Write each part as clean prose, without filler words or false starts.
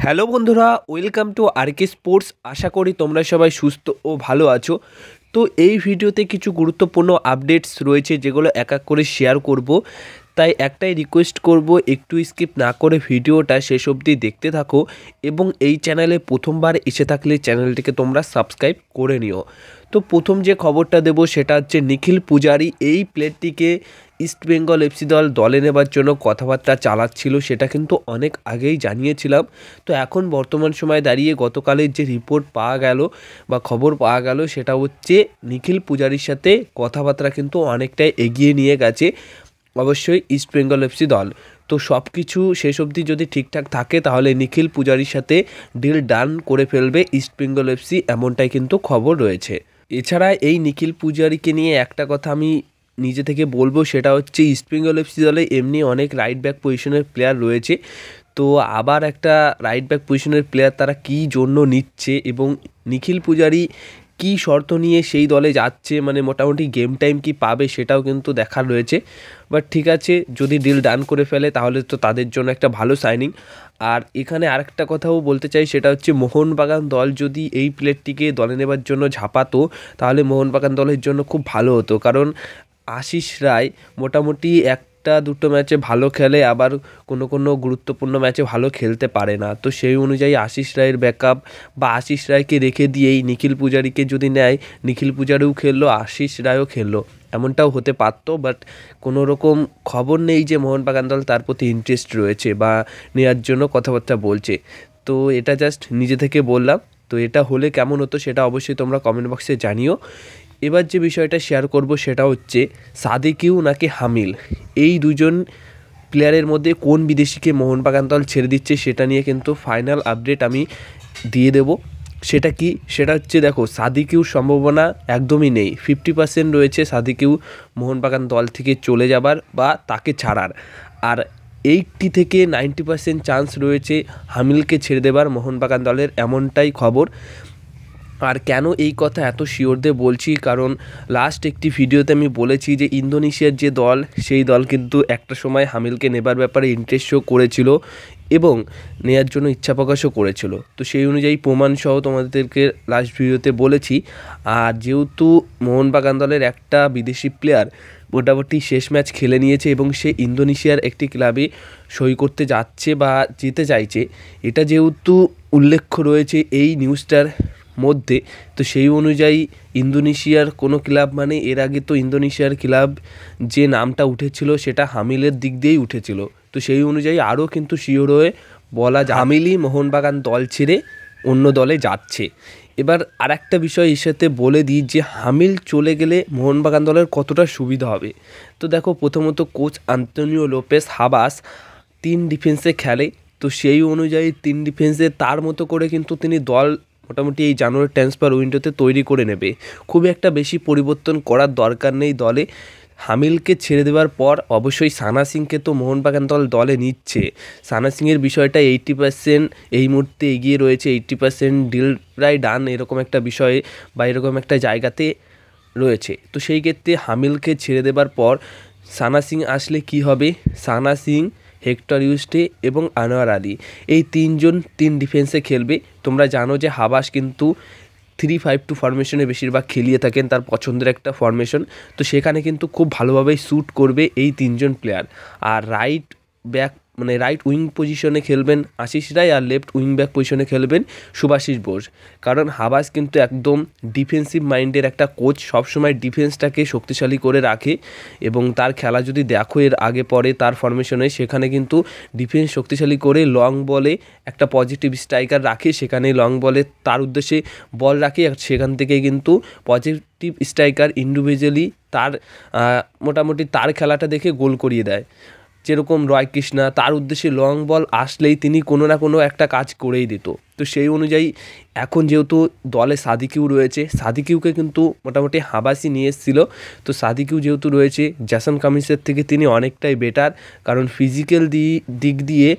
Hello বন্ধুরা, welcome to আরকে sports. আশা করি তোমরা সবাই সুস্থ ও ভালো আছো। তো এই ভিডিওতে কিছু গুরুত্বপূর্ণ আপডেটস রয়েছে যেগুলো এক এক করে শেয়ার করব। তাই একটাই রিকোয়েস্ট করব, একটু স্কিপ না করে ভিডিওটা শেষ অবধি দেখতে থাকো এবং এই চ্যানেলে প্রথমবার এসে থাকলে চ্যানেলটিকে তোমরা সাবস্ক্রাইব করে নিও। তো প্রথম যে খবরটা দেবো সেটা হচ্ছে নিখিল পূজারি এই প্লেয়ারটিকে ইস্টবেঙ্গল এফসি দলে নেবার জন্য কথাবার্তা চালাচ্ছিল, সেটা কিন্তু অনেক আগেই জানিয়েছিলাম। তো এখন বর্তমান সময়ে দাঁড়িয়ে গতকালের যে রিপোর্ট পাওয়া গেল বা খবর পাওয়া গেল সেটা হচ্ছে নিখিল পূজারির সাথে কথাবার্তা কিন্তু অনেকটাই এগিয়ে নিয়ে গেছে অবশ্যই ইস্টবেঙ্গল এফসি দল। তো সব কিছু শেষ অবধি যদি ঠিকঠাক থাকে তাহলে নিখিল পূজারির সাথে ডিল ডান করে ফেলবে ইস্টবেঙ্গল এফসি, এমনটাই কিন্তু খবর রয়েছে। এছাড়া এই নিখিল পূজারিকে নিয়ে একটা কথা আমি নিজে থেকে বলবো, সেটা হচ্ছে ইস্টবেঙ্গল এফসি দলে এমনি অনেক রাইট ব্যাক পজিশনের প্লেয়ার রয়েছে। তো আবার একটা রাইট ব্যাক পজিশনের প্লেয়ার তারা কী জন্য নিচ্ছে এবং নিখিল পূজারি কী শর্ত নিয়ে সেই দলে যাচ্ছে, মানে মোটামুটি গেম টাইম কি পাবে সেটাও কিন্তু দেখার রয়েছে। বাট ঠিক আছে, যদি ডিল ডান করে ফেলে তাহলে তো তাদের জন্য একটা ভালো সাইনিং। আর এখানে আরেকটা কথাও বলতে চাই, সেটা হচ্ছে মোহনবাগান দল যদি এই প্লেয়ারটিকে দলে নেবার জন্য ঝাঁপাতো তাহলে মোহনবাগান দলের জন্য খুব ভালো হতো, কারণ আশিস রায় মোটামুটি একটা দুটো ম্যাচে ভালো খেলে, আবার কোনো গুরুত্বপূর্ণ ম্যাচে ভালো খেলতে পারে না। তো সেই অনুযায়ী আশিস রায়ের ব্যাকআপ বা আশিস রায়কে রেখে দিয়েই নিখিল পূজারিকে যদি নেয়, নিখিল পূজারিও খেললো আশিস রায়ও খেললো, এমনটাও হতে পারতো। বাট কোনো রকম খবর নেই যে মোহনবাগান দল তার প্রতি ইন্টারেস্ট রয়েছে বা নেওয়ার জন্য কথাবার্তা বলছে। তো এটা জাস্ট নিজে থেকে বললাম। তো এটা হলে কেমন হতো সেটা অবশ্যই তোমরা কমেন্ট বক্সে জানিও। এবার যে বিষয়টা শেয়ার করব সেটা হচ্ছে সাদিকিউ নাকি হামিল, এই দুজন প্লেয়ারের মধ্যে কোন বিদেশিকে মোহনবাগান দল ছেড়ে দিচ্ছে সেটা নিয়ে কিন্তু ফাইনাল আপডেট আমি দিয়ে দেব। সেটা কি, সেটা হচ্ছে দেখো, সাদিকিউর সম্ভাবনা একদমই নেই, 50% রয়েছে সাদিকিউ মোহনবাগান দল থেকে চলে যাবার বা তাকে ছাড়ার, আর 80 থেকে 90% চান্স রয়েছে হামিলকে ছেড়ে দেবার মোহনবাগান দলের, এমনটাই খবর। আর কেন এই কথা এত শিওর দিয়ে বলছি, কারণ লাস্ট একটি ভিডিওতে আমি বলেছি যে ইন্দোনেশিয়ার যে দল সেই দল কিন্তু একটা সময় হামিলকে নেবার ব্যাপারে ইন্টারেস্ট শো করেছিল এবং নেয়ার জন্য ইচ্ছা প্রকাশও করেছিল। তো সেই অনুযায়ী প্রমাণসহ তোমাদেরকে লাস্ট ভিডিওতে বলেছি। আর যেহেতু মোহনবাগান দলের একটা বিদেশি প্লেয়ার মোটামুটি শেষ ম্যাচ খেলে নিয়েছে এবং সে ইন্দোনেশিয়ার একটি ক্লাবে সই করতে যাচ্ছে বা যেতে চাইছে, এটা যেহেতু উল্লেখ্য রয়েছে এই নিউজটার মধ্যে, তো সেই অনুযায়ী ইন্দোনেশিয়ার কোনো ক্লাব, মানে এর আগে তো ইন্দোনেশিয়ার ক্লাব যে নামটা উঠেছিল সেটা হামিলের দিক দিয়েই উঠেছিল। তো সেই অনুযায়ী আরও কিন্তু শিওর হয়ে বলা যায় হামিলই মোহনবাগান দল ছেড়ে অন্য দলে যাচ্ছে। এবার আর একটা বিষয় এর সাথে বলে দিই যে হামিল চলে গেলে মোহনবাগান দলের কতটা সুবিধা হবে। তো দেখো, প্রথমত কোচ আন্তোনিও লোপেস হাবাস 3 ডিফেন্সে খেলে, তো সেই অনুযায়ী 3 ডিফেন্সে তার মতো করে কিন্তু তিনি দল মোটামুটি এই জানুয়ারি ট্রান্সফার উইন্ডোতে তৈরি করে নেবে। খুবই একটা বেশি পরিবর্তন করার দরকার নেই দলে। হামিলকে ছেড়ে দেওয়ার পর অবশ্যই সানা সিংকে তো মোহনবাগান দলে নিচ্ছে। সানা সিংয়ের বিষয়টা 80% এই মুহূর্তে এগিয়ে রয়েছে, 80% ডিল প্রায় ডান, এরকম একটা বিষয়ে বা এরকম একটা জায়গাতে রয়েছে। তো সেই ক্ষেত্রে হামিলকে ছেড়ে দেবার পর সানা সিং আসলে কি হবে, সানা সিং, হেক্টর ইউস্টে এবং আনোয়ার আলী, এই তিনজন 3 ডিফেন্সে খেলবে। তোমরা জানো যে হাবাস কিন্তু 3-5-2 ফরমেশনে বেশিরভাগ খেলিয়ে থাকেন, তার পছন্দের একটা ফরমেশন। তো সেখানে কিন্তু খুব ভালোভাবেই শ্যুট করবে এই 3 জন প্লেয়ার। আর রাইট ব্যাক মানে রাইট উইং পজিশনে খেলবেন আশিস রায়, আর লেফট উইং ব্যাক পজিশনে খেলবেন শুভাশিস বোস। কারণ হাবাস কিন্তু একদম ডিফেন্সিভ মাইন্ডের একটা কোচ, সবসময় ডিফেন্সটাকে শক্তিশালী করে রাখে এবং তার খেলা যদি দেখো এর আগে পরে তার ফরমেশনে, সেখানে কিন্তু ডিফেন্স শক্তিশালী করে লং বলে একটা পজিটিভ স্ট্রাইকার রাখে, সেখানে লং বলে তার উদ্দেশ্যে বল রাখে, সেখান থেকে কিন্তু পজিটিভ স্ট্রাইকার ইন্ডিভিজুয়ালি তার মোটামুটি তার খেলাটা দেখে গোল করিয়ে দেয়। যেরকম রয় কৃষ্ণা, তার উদ্দেশ্যে লং বল আসলেই তিনি কোনো না কোনো একটা কাজ করেই দিত। তো সেই অনুযায়ী এখন যেহেতু দলে সাদিকিউ রয়েছে, সাদিকিউকে কিন্তু মোটামুটি হাবাসি নিয়ে এসেছিল। তো সাদিকিউ যেহেতু রয়েছে জ্যাসন কামিন্সের থেকে তিনি অনেকটাই বেটার, কারণ ফিজিক্যাল দিক দিয়ে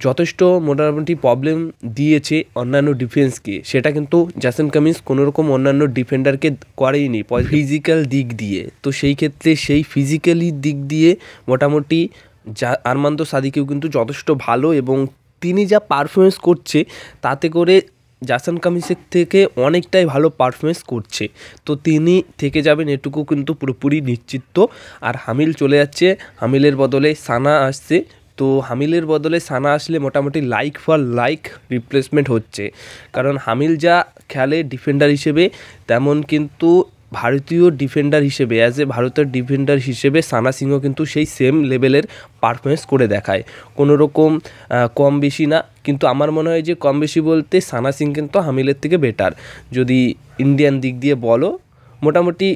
যথেষ্ট মোটামুটি প্রবলেম দিয়েছে অন্যান্য ডিফেন্সকে, সেটা কিন্তু জ্যাসন কামিন্স কোনোরকম অন্যান্য ডিফেন্ডারকে করেইনি ফিজিক্যাল দিক দিয়ে। তো সেই ক্ষেত্রে সেই ফিজিক্যালি দিক দিয়ে মোটামুটি আরমান্দ সাদিকিউ কিন্তু যথেষ্ট ভালো এবং তিনি যা পারফরমেন্স করছে তাতে করে জাসন কামিন্সের থেকে অনেকটাই ভালো পারফরমেন্স করছে, তো তিনি থেকে যাবেন এটুকু কিন্তু পুরোপুরি নিশ্চিত। আর হামিল চলে যাচ্ছে, হামিলের বদলে সানা আসছে, তো হামিলের বদলে সানা আসলে মোটামুটি লাইক ফর লাইক রিপ্লেসমেন্ট হচ্ছে, কারণ হামিল যা খেলে ডিফেন্ডার হিসেবে তেমন কিন্তু ভারতীয় ডিফেন্ডার হিসেবে ভারতের ডিফেন্ডার হিসেবে সানা সিংও কিন্তু সেই সেম লেভেলের পারফরমেন্স করে দেখায়, কোনো রকম কম বেশি না। কিন্তু আমার মনে হয় যে কম বেশি বলতে সানা সিং কিন্তু হামিলের থেকে বেটার, যদি ইন্ডিয়ান দিক দিয়ে বলো মোটামুটি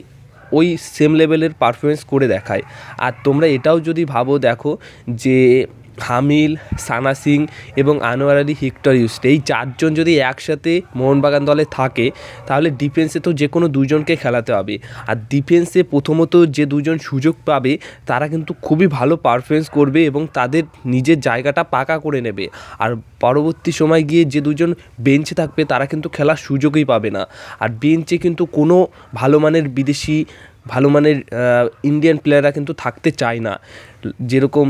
ওই সেম লেভেলের পারফরমেন্স করে দেখায়। আর তোমরা এটাও যদি ভাবো দেখো যে হামিল, সানা সিং এবং আনোয়ার আলী, হিক্টর ইউস্ট এই চারজন যদি একসাথে মোহনবাগান দলে থাকে তাহলে ডিফেন্সে তো যে কোনো দুজনকে খেলাতে হবে। আর ডিফেন্সে প্রথমত যে দুজন সুযোগ পাবে তারা কিন্তু খুবই ভালো পারফরমেন্স করবে এবং তাদের নিজের জায়গাটা পাকা করে নেবে। আর পরবর্তী সময় গিয়ে যে দুজন বেঞ্চে থাকবে তারা কিন্তু খেলার সুযোগই পাবে না। আর বেঞ্চে কিন্তু কোনো ভালো মানের বিদেশি, ভালো মানের ইন্ডিয়ান প্লেয়াররা কিন্তু থাকতে চায় না, যেরকম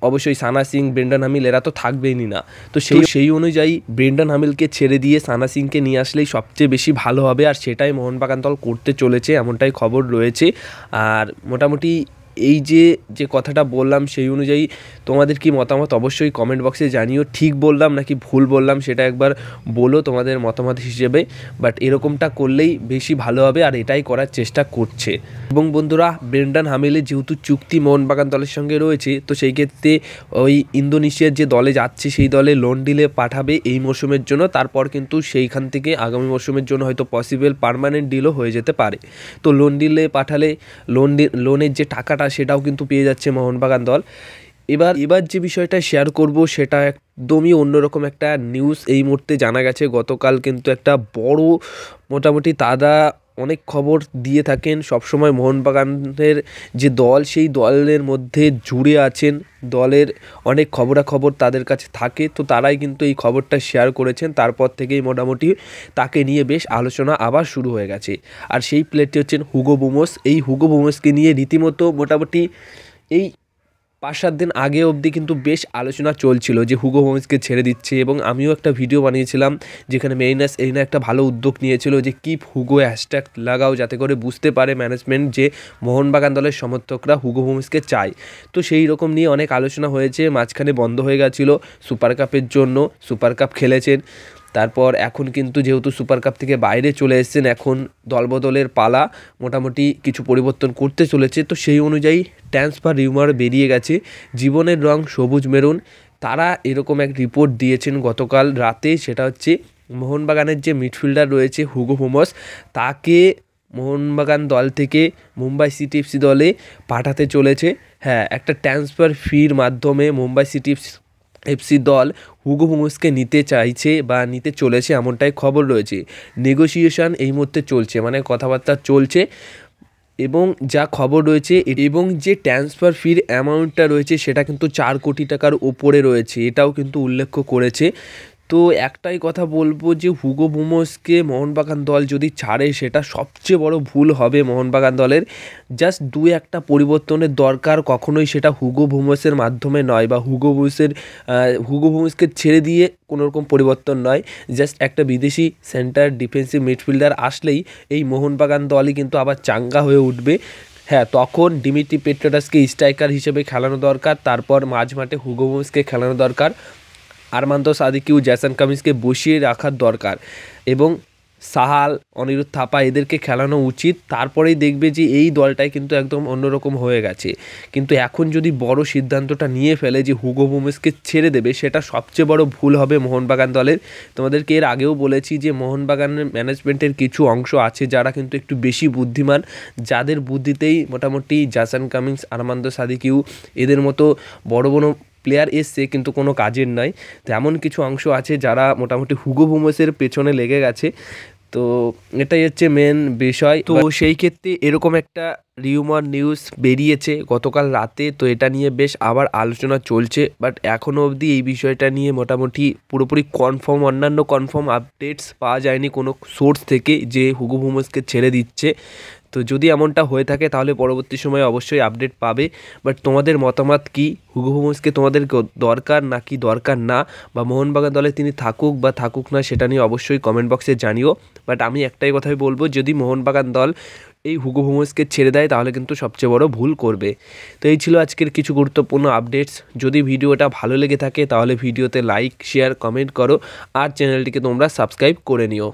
অবশ্যই সানা সিং, ব্রেন্ডন হামিল এরা তো থাকবেই না। তো সেই অনুযায়ী ব্রেন্ডন হামিলকে ছেড়ে দিয়ে সানা সিংকে নিয়ে আসলেই সবচেয়ে বেশি ভালো হবে, আর সেটাই মোহনবাগান দল করতে চলেছে এমনটাই খবর রয়েছে। আর মোটামুটি এই যে কথাটা বললাম সেই অনুযায়ী তোমাদের কি মতামত অবশ্যই কমেন্ট বক্সে জানিও, ঠিক বললাম নাকি ভুল বললাম সেটা একবার বলো তোমাদের মতামত হিসেবে। বাট এরকমটা করলেই বেশি ভালো হবে, আর এটাই করার চেষ্টা করছে। এবং বন্ধুরা, ব্রেন্ডন হামিলের যেহেতু চুক্তি মোহনবাগান দলের সঙ্গে রয়েছে, তো সেই ক্ষেত্রে ওই ইন্দোনেশিয়ার যে দলে যাচ্ছে সেই দলে লোন ডিলে পাঠাবে এই মরশুমের জন্য, তারপর কিন্তু সেইখান থেকে আগামী মরশুমের জন্য হয়তো পসিবল পার্মানেন্ট ডিলও হয়ে যেতে পারে। তো লোন ডিলে পাঠালে লোনের যে টাকাটা সেটাও কিন্তু পেয়ে যাচ্ছে মোহনবাগান দল। এবার যে বিষয়টা শেয়ার করব সেটা একদমই অন্যরকম একটা নিউজ এই মুহূর্তে জানা গেছে। গতকাল কিন্তু একটা বড়, মোটামুটি দাদা অনেক খবর দিয়ে থাকেন সবসময়, মোহনবাগানের যে দল সেই দলের মধ্যে জুড়ে আছেন, দলের অনেক খবরাখবর তাদের কাছে থাকে, তো তারাই কিন্তু এই খবরটা শেয়ার করেছেন। তারপর থেকেই মোটামুটি তাকে নিয়ে বেশ আলোচনা আবার শুরু হয়ে গেছে। আর সেই প্লেয়ারটি হচ্ছেন হুগো বুমোস। এই হুগো বুমোসকে নিয়ে রীতিমতো মোটামুটি এই 5-7 দিন আগে অবধি কিন্তু বেশ আলোচনা চলছিল যে হুগো বুমোসকে ছেড়ে দিচ্ছে, এবং আমিও একটা ভিডিও বানিয়েছিলাম যেখানে মেইনাস এরিনা একটা ভালো উদ্যোগ নিয়েছিল যে কিপ হুগো হ্যাশট্যাগ লাগাও, যাতে করে বুঝতে পারে ম্যানেজমেন্ট যে মোহনবাগান দলের সমর্থকরা হুগো বুমোসকে চায়। তো সেই রকম নিয়ে অনেক আলোচনা হয়েছে, মাঝখানে বন্ধ হয়ে গেছিলো সুপার কাপের জন্য, সুপার কাপ খেলেছেন। তারপর এখন কিন্তু যেহেতু সুপার কাপ থেকে বাইরে চলে এসেছেন, এখন দলবদলের পালা, মোটামুটি কিছু পরিবর্তন করতে চলেছে। তো সেই অনুযায়ী ট্রান্সফার রিউমার বেরিয়ে গেছে, জীবনের রং সবুজ মেরুন তারা এরকম এক রিপোর্ট দিয়েছেন গতকাল রাতে। সেটা হচ্ছে মোহনবাগানের যে মিডফিল্ডার রয়েছে হুগো বুমোস, তাকে মোহনবাগান দল থেকে মুম্বাই সিটি এফসি দলে পাঠাতে চলেছে। হ্যাঁ, একটা ট্রান্সফার ফির মাধ্যমে মুম্বাই সিটি এফসি দল হুগো বুমোসকে নিতে চাইছে বা নিতে চলেছে, এমনটাই খবর রয়েছে। নেগোসিয়েশন এই মুহূর্তে চলছে, মানে কথাবার্তা চলছে, এবং যা খবর রয়েছে এবং যে ট্রান্সফার ফির অ্যামাউন্টটা রয়েছে সেটা কিন্তু 4 কোটি টাকার ওপরে রয়েছে, এটাও কিন্তু উল্লেখ করেছে। তো একটাই কথা বলবো যে হুগো বুমোসকে মোহনবাগান দল যদি ছাড়ে সেটা সবচেয়ে বড় ভুল হবে মোহনবাগান দলের। জাস্ট 2-1টা পরিবর্তনের দরকার, কখনোই সেটা হুগো বুমোসের মাধ্যমে নয়, বা হুগো বুমোসকে ছেড়ে দিয়ে কোনো রকম পরিবর্তন নয়। জাস্ট একটা বিদেশি সেন্টার ডিফেন্সিভ মিডফিল্ডার আসলেই এই মোহনবাগান দলই কিন্তু আবার চাঙ্গা হয়ে উঠবে। হ্যাঁ, তখন ডিমিত্রি পেট্রাসকে স্ট্রাইকার হিসেবে খেলানো দরকার, তারপর মাঝমাঠে হুগো বুমোসকে খেলানো দরকার, আরমান্দো সাদিকিউ, জ্যাসন কামিন্সকে বসিয়ে রাখার দরকার, এবং সাহাল, অনিরুদ্ধ থাপা এদেরকে খেলানো উচিত। তারপরেই দেখবে যে এই দলটাই কিন্তু একদম অন্যরকম হয়ে গেছে। কিন্তু এখন যদি বড় সিদ্ধান্তটা নিয়ে ফেলে যে হুগো বুমোসকে ছেড়ে দেবে, সেটা সবচেয়ে বড় ভুল হবে মোহনবাগান দলের। তোমাদেরকে এর আগেও বলেছি যে মোহনবাগানের ম্যানেজমেন্টের কিছু অংশ আছে যারা কিন্তু একটু বেশি বুদ্ধিমান, যাদের বুদ্ধিতেই মোটামুটি জ্যাসন কামিন্স, আরমান্দো সাদিকিউ এদের মতো বড় বড় প্লেয়ার এসছে কিন্তু কোনো কাজের নয়। তো এমন কিছু অংশ আছে যারা মোটামুটি হুগো বুমোসের পেছনে লেগে গেছে। তো এটাই হচ্ছে মেন বিষয়। তো সেই ক্ষেত্রে এরকম একটা রিউমার নিউজ বেরিয়েছে গতকাল রাতে, তো এটা নিয়ে বেশ আবার আলোচনা চলছে। বাট এখনও অবধি এই বিষয়টা নিয়ে মোটামুটি পুরোপুরি অন্যান্য কনফার্ম আপডেটস পাওয়া যায়নি কোনো সোর্স থেকে যে হুগো বুমোসকে ছেড়ে দিচ্ছে। তো যদি এমনটা হয়ে থাকে তাহলে পরবর্তী সময়ে অবশ্যই আপডেট পাবে। বাট তোমাদের মতামত কি, হুগো হুমসকে তোমাদের দরকার নাকি দরকার না, বা মোহনবাগান দলে তিনি থাকুক বা থাকুক না সেটা নিয়ে অবশ্যই কমেন্ট বক্সে জানিও। বাট আমি একটাই কথাই বলবো, যদি মোহনবাগান দল এই হুগো হুমসকে ছেড়ে দেয় তাহলে কিন্তু সবচেয়ে বড় ভুল করবে। তো এই ছিল আজকের কিছু গুরুত্বপূর্ণ আপডেটস। যদি ভিডিওটা ভালো লেগে থাকে তাহলে ভিডিওতে লাইক, শেয়ার, কমেন্ট করো আর চ্যানেলটিকে তোমরা সাবস্ক্রাইব করে নিও।